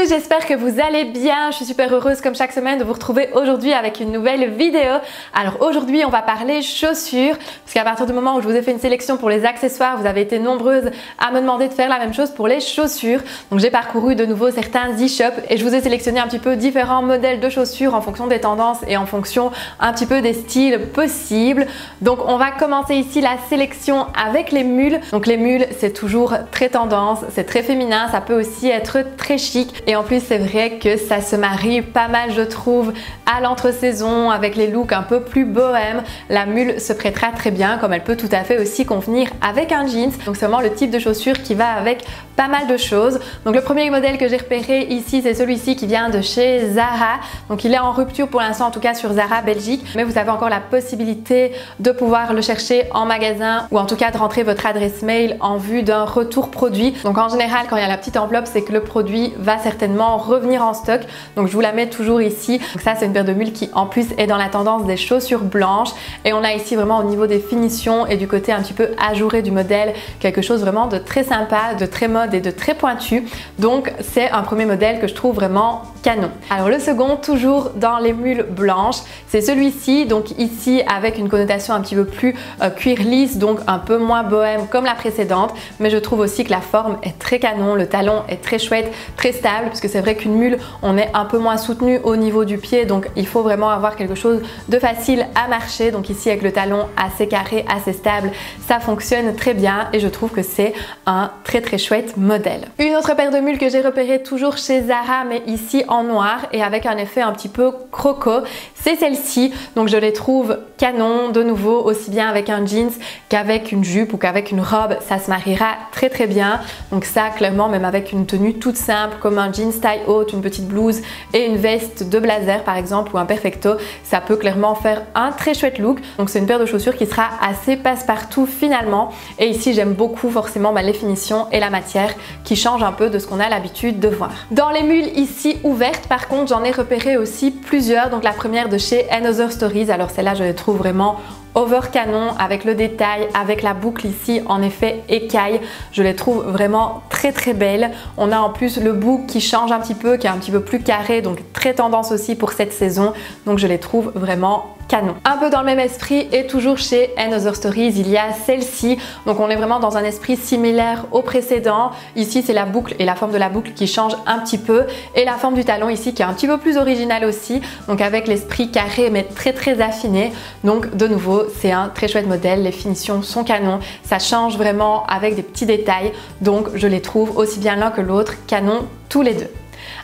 j'espère que vous allez bien. Je suis super heureuse comme chaque semaine de vous retrouver aujourd'hui avec une nouvelle vidéo. Alors aujourd'hui on va parler chaussures, parce qu'à partir du moment où je vous ai fait une sélection pour les accessoires, vous avez été nombreuses à me demander de faire la même chose pour les chaussures. Donc j'ai parcouru de nouveau certains e-shops et je vous ai sélectionné un petit peu différents modèles de chaussures en fonction des tendances et en fonction un petit peu des styles possibles. Donc on va commencer ici la sélection avec les mules. Donc les mules c'est toujours très tendance, c'est très féminin, ça peut aussi être très chic et en plus c'est vrai que ça se marie pas mal je trouve à l'entre-saison avec les looks un peu plus bohème. La mule se prêtera très bien, comme elle peut tout à fait aussi convenir avec un jeans. Donc c'est vraiment le type de chaussure qui va avec pas mal de choses. Donc le premier modèle que j'ai repéré ici c'est celui-ci qui vient de chez Zara. Donc il est en rupture pour l'instant en tout cas sur Zara Belgique, mais vous avez encore la possibilité de pouvoir le chercher en magasin ou en tout cas de rentrer votre adresse mail en vue d'un retour produit. Donc en général quand il y a la petite enveloppe c'est que le produit va certainement revenir en stock. Donc je vous la mets toujours ici. Donc ça c'est une paire de mules qui en plus est dans la tendance des chaussures blanches et on a ici vraiment au niveau des finitions et du côté un petit peu ajouré du modèle quelque chose vraiment de très sympa, de très mode et de très pointu. Donc c'est un premier modèle que je trouve vraiment canon. Alors le second, toujours dans les mules blanches, c'est celui-ci. Donc ici avec une connotation un petit peu plus cuir lisse, donc un peu moins bohème comme la précédente, mais je trouve aussi que la forme est très canon, le talon est très chouette, très stable, parce que c'est vrai qu'une mule on est un peu moins soutenu au niveau du pied, donc il faut vraiment avoir quelque chose de facile à marcher. Donc ici avec le talon assez carré, assez stable, ça fonctionne très bien et je trouve que c'est un très chouette modèle. Une autre paire de mules que j'ai repérée toujours chez Zara, mais ici en noir et avec un effet un petit peu croco, c'est celle-ci. Donc je les trouve canon, de nouveau aussi bien avec un jeans qu'avec une jupe ou qu'avec une robe, ça se mariera très bien. Donc ça clairement même avec une tenue toute simple comme un jeans taille haute, une petite blouse et une veste de blazer par exemple ou un perfecto, ça peut clairement faire un très chouette look. Donc c'est une paire de chaussures qui sera assez passe-partout finalement. Et ici j'aime beaucoup forcément les finitions et la matière qui change un peu de ce qu'on a l'habitude de voir. Dans les mules ici ouvertes par contre j'en ai repéré aussi plusieurs. Donc la première de chez Another Stories, alors celle-là je les trouve vraiment over canon avec le détail, avec la boucle ici en effet écaille, je les trouve vraiment très belles. On a en plus le bouc qui change un petit peu, qui est un petit peu plus carré, donc très tendance aussi pour cette saison, donc je les trouve vraiment canon. Un peu dans le même esprit et toujours chez Another Stories, il y a celle-ci. Donc on est vraiment dans un esprit similaire au précédent. Ici c'est la boucle et la forme de la boucle qui change un petit peu et la forme du talon ici qui est un petit peu plus originale aussi. Donc avec l'esprit carré mais très affiné. Donc de nouveau c'est un très chouette modèle. Les finitions sont canon. Ça change vraiment avec des petits détails. Donc je les trouve aussi bien l'un que l'autre canon tous les deux.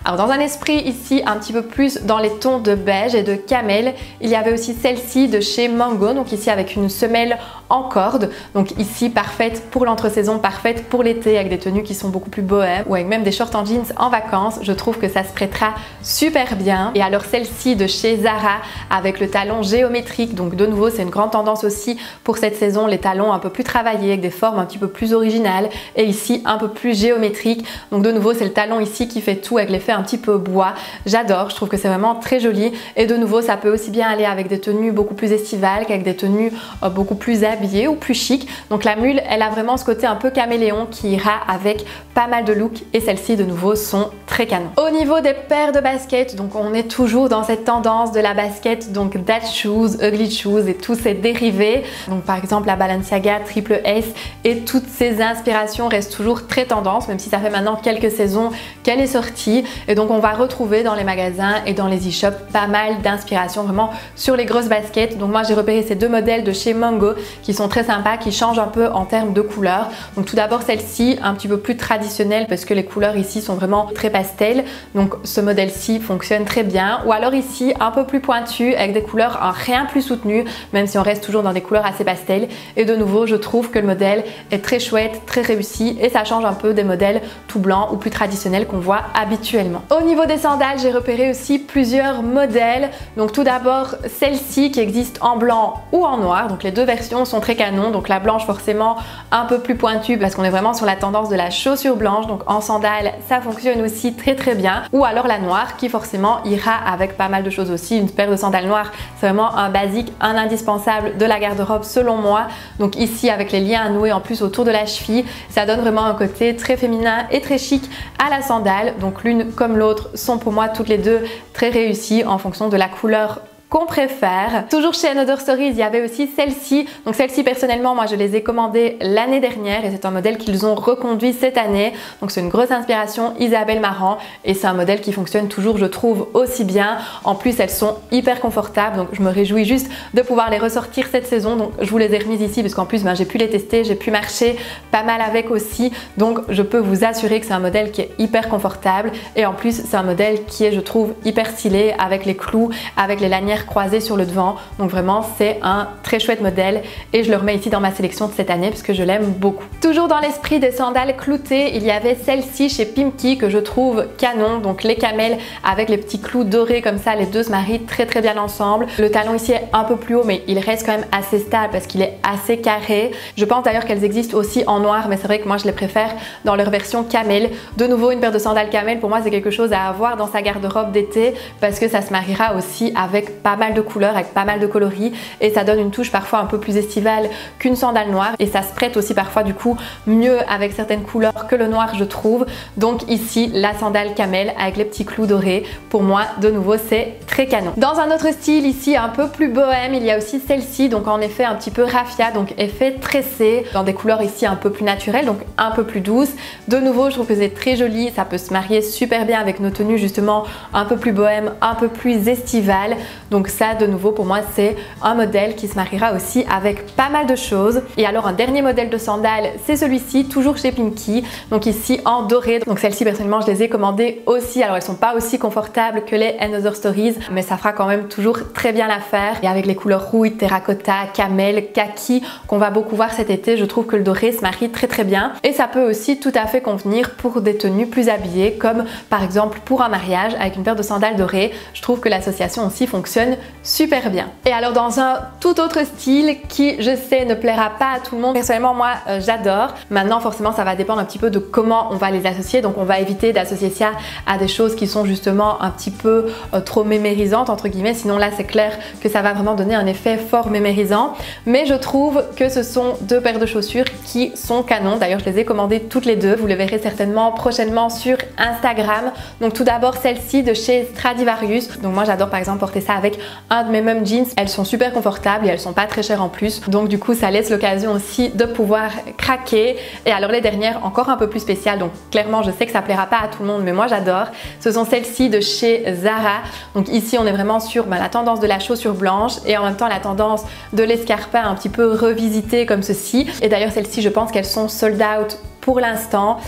Alors dans un esprit ici un petit peu plus dans les tons de beige et de camel, il y avait aussi celle-ci de chez Mango, donc ici avec une semelle en corde, donc ici parfaite pour l'entre-saison, parfaite pour l'été avec des tenues qui sont beaucoup plus bohèmes ou avec même des shorts en jeans en vacances. Je trouve que ça se prêtera super bien. Et alors celle-ci de chez Zara avec le talon géométrique, donc de nouveau c'est une grande tendance aussi pour cette saison, les talons un peu plus travaillés avec des formes un petit peu plus originales et ici un peu plus géométrique. Donc de nouveau c'est le talon ici qui fait tout avec l'effet un petit peu bois. J'adore, je trouve que c'est vraiment très joli et de nouveau ça peut aussi bien aller avec des tenues beaucoup plus estivales qu'avec des tenues beaucoup plus habillées ou plus chic. Donc la mule elle a vraiment ce côté un peu caméléon qui ira avec pas mal de looks et celles-ci de nouveau sont très canon. Au niveau des paires de baskets, donc on est toujours dans cette tendance de la basket, donc dad shoes, ugly shoes et tous ces dérivés. Donc par exemple la Balenciaga Triple S et toutes ces inspirations restent toujours très tendance, même si ça fait maintenant quelques saisons qu'elle est sortie. Et donc on va retrouver dans les magasins et dans les e-shops pas mal d'inspiration vraiment sur les grosses baskets. Donc moi j'ai repéré ces deux modèles de chez Mango qui sont très sympas, qui changent un peu en termes de couleurs. Donc tout d'abord celle-ci un petit peu plus traditionnelle parce que les couleurs ici sont vraiment très pastel. Donc ce modèle-ci fonctionne très bien. Ou alors ici un peu plus pointu avec des couleurs un rien plus soutenues, même si on reste toujours dans des couleurs assez pastel. Et de nouveau je trouve que le modèle est très chouette, très réussi et ça change un peu des modèles tout blancs ou plus traditionnels qu'on voit habituellement. Au niveau des sandales, j'ai repéré aussi plusieurs modèles. Donc tout d'abord celle-ci qui existe en blanc ou en noir. Donc les deux versions sont sont très canons. Donc la blanche forcément un peu plus pointue parce qu'on est vraiment sur la tendance de la chaussure blanche. Donc en sandales, ça fonctionne aussi très bien. Ou alors la noire qui forcément ira avec pas mal de choses aussi. Une paire de sandales noires, c'est vraiment un basique, un indispensable de la garde-robe selon moi. Donc ici avec les liens à nouer en plus autour de la cheville, ça donne vraiment un côté très féminin et très chic à la sandale. Donc l'une comme l'autre sont pour moi toutes les deux très réussies en fonction de la couleur qu'on préfère. Toujours chez Another Stories, il y avait aussi celle-ci. Donc celle-ci personnellement, moi je les ai commandées l'année dernière et c'est un modèle qu'ils ont reconduit cette année. Donc c'est une grosse inspiration Isabelle Marant et c'est un modèle qui fonctionne toujours, je trouve, aussi bien. En plus, elles sont hyper confortables, donc je me réjouis juste de pouvoir les ressortir cette saison. Donc je vous les ai remises ici parce qu'en plus j'ai pu les tester, j'ai pu marcher pas mal avec aussi. Donc je peux vous assurer que c'est un modèle qui est hyper confortable et en plus c'est un modèle qui est, je trouve, hyper stylé avec les clous, avec les lanières croisées sur le devant. Donc vraiment c'est un très chouette modèle et je le remets ici dans ma sélection de cette année parce que je l'aime beaucoup. Toujours dans l'esprit des sandales cloutées, il y avait celle-ci chez Pimkie que je trouve canon. Donc les camels avec les petits clous dorés comme ça, les deux se marient très bien ensemble. Le talon ici est un peu plus haut mais il reste quand même assez stable parce qu'il est assez carré. Je pense d'ailleurs qu'elles existent aussi en noir mais c'est vrai que moi je les préfère dans leur version camel. De nouveau une paire de sandales camel pour moi c'est quelque chose à avoir dans sa garde-robe d'été parce que ça se mariera aussi avec pas mal de couleurs, avec pas mal de coloris et ça donne une touche parfois un peu plus estivale qu'une sandale noire et ça se prête aussi parfois du coup mieux avec certaines couleurs que le noir je trouve. Donc ici la sandale camel avec les petits clous dorés, pour moi de nouveau c'est très canon. Dans un autre style ici un peu plus bohème, il y a aussi celle-ci, donc en effet un petit peu raffia, donc effet tressé dans des couleurs ici un peu plus naturelles, donc un peu plus douces. De nouveau je trouve que c'est très joli, ça peut se marier super bien avec nos tenues justement un peu plus bohème, un peu plus estivale. Donc ça de nouveau pour moi c'est un modèle qui se mariera aussi avec pas mal de choses. Et alors un dernier modèle de sandales c'est celui-ci, toujours chez Pimkie, donc ici en doré. Donc celles-ci personnellement je les ai commandées aussi, alors elles sont pas aussi confortables que les Another Stories mais ça fera quand même toujours très bien l'affaire. Et avec les couleurs rouille, terracotta, camel, kaki qu'on va beaucoup voir cet été, je trouve que le doré se marie très bien et ça peut aussi tout à fait convenir pour des tenues plus habillées comme par exemple pour un mariage avec une paire de sandales dorées. Je trouve que l'association aussi fonctionne super bien. Et alors dans un tout autre style qui je sais ne plaira pas à tout le monde, personnellement moi j'adore. Maintenant forcément ça va dépendre un petit peu de comment on va les associer, donc on va éviter d'associer ça à des choses qui sont justement un petit peu trop mémérisantes entre guillemets, sinon là c'est clair que ça va vraiment donner un effet fort mémérisant. Mais je trouve que ce sont deux paires de chaussures qui sont canons, d'ailleurs je les ai commandées toutes les deux, vous les verrez certainement prochainement sur Instagram. Donc tout d'abord celle-ci de chez Stradivarius, donc moi j'adore par exemple porter ça avec un de mes mum jeans, elles sont super confortables et elles sont pas très chères en plus, donc du coup ça laisse l'occasion aussi de pouvoir craquer. Et alors les dernières encore un peu plus spéciales, donc clairement je sais que ça plaira pas à tout le monde mais moi j'adore, ce sont celles-ci de chez Zara. Donc ici on est vraiment sur la tendance de la chaussure blanche et en même temps la tendance de l'escarpin un petit peu revisité comme ceci. Et d'ailleurs celles-ci je pense qu'elles sont sold out pour l'instant,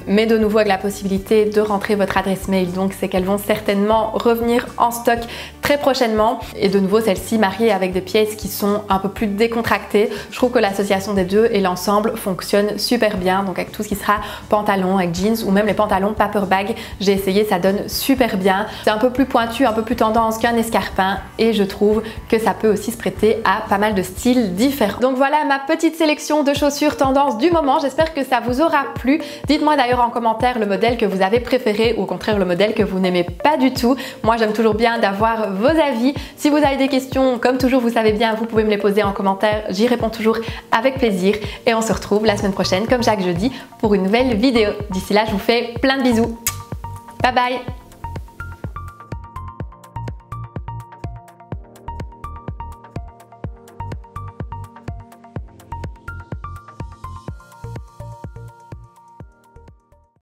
mais de nouveau avec la possibilité de rentrer votre adresse mail, donc c'est qu'elles vont certainement revenir en stock très prochainement. Et de nouveau celles-ci mariées avec des pièces qui sont un peu plus décontractées, je trouve que l'association des deux et l'ensemble fonctionne super bien. Donc avec tout ce qui sera pantalon avec jeans ou même les pantalons paper bag, j'ai essayé, ça donne super bien. C'est un peu plus pointu, un peu plus tendance qu'un escarpin et je trouve que ça peut aussi se prêter à pas mal de styles différents. Donc voilà ma petite sélection de chaussures tendance du moment, j'espère que ça vous aura plu. Dites-moi d'ailleurs en commentaire le modèle que vous avez préféré ou au contraire le modèle que vous n'aimez pas du tout. Moi j'aime toujours bien d'avoir vos avis. Si vous avez des questions, comme toujours vous savez bien, vous pouvez me les poser en commentaire, j'y réponds toujours avec plaisir et on se retrouve la semaine prochaine comme chaque jeudi pour une nouvelle vidéo. D'ici là je vous fais plein de bisous. Bye bye.